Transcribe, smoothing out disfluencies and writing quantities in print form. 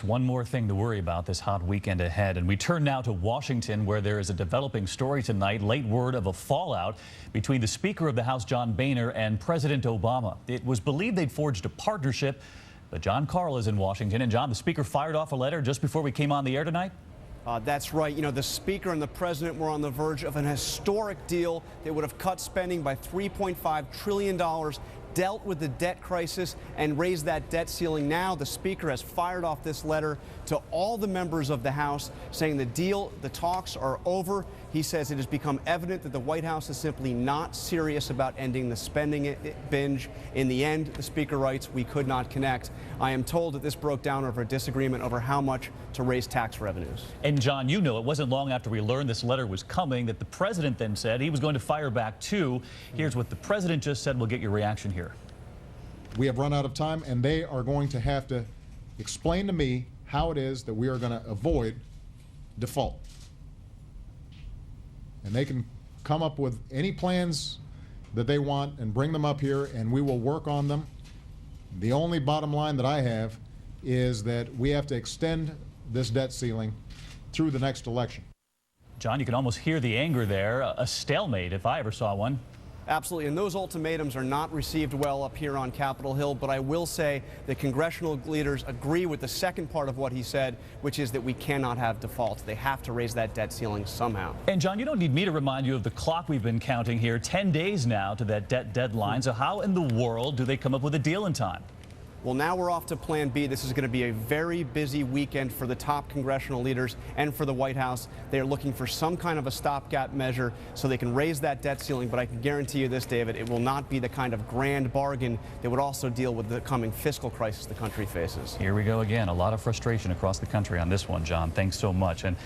Just one more thing to worry about this hot weekend ahead. And we turn now to Washington, where there is a developing story tonight. Late word of a fallout between the Speaker of the House, John Boehner, and President Obama. It was believed they'd forged a partnership, but Jon Karl is in Washington. And John, the Speaker fired off a letter just before we came on the air tonight? That's right. You know, the Speaker and the President were on the verge of an historic deal that would have cut spending by $3.5 trillion, dealt with the debt crisis, and raised that debt ceiling. Now the Speaker has fired off this letter to all the members of the House saying the talks are over. He says it has become evident that the White House is simply not serious about ending the spending binge. In the end, the Speaker writes, we could not connect. I am told that this broke down over a disagreement over how much to raise tax revenues. And John, you know, it wasn't long after we learned this letter was coming that the President then said he was going to fire back too. Here's what the President just said. We'll get your reaction here. We have run out of time, and they are going to have to explain to me how it is that we are going to avoid default. And they can come up with any plans that they want and bring them up here, and we will work on them. The only bottom line that I have is that we have to extend this debt ceiling through the next election. John, you can almost hear the anger there. A stalemate, if I ever saw one. Absolutely, and those ultimatums are not received well up here on Capitol Hill, but I will say that congressional leaders agree with the second part of what he said, which is that we cannot have default. They have to raise that debt ceiling somehow. And John, you don't need me to remind you of the clock we've been counting here. 10 days now to that debt deadline. So how in the world do they come up with a deal in time? Well, now we're off to Plan B. This is going to be a very busy weekend for the top congressional leaders and for the White House. They are looking for some kind of a stopgap measure so they can raise that debt ceiling. But I can guarantee you this, David, it will not be the kind of grand bargain that would also deal with the coming fiscal crisis the country faces. Here we go again. A lot of frustration across the country on this one, John. Thanks so much. And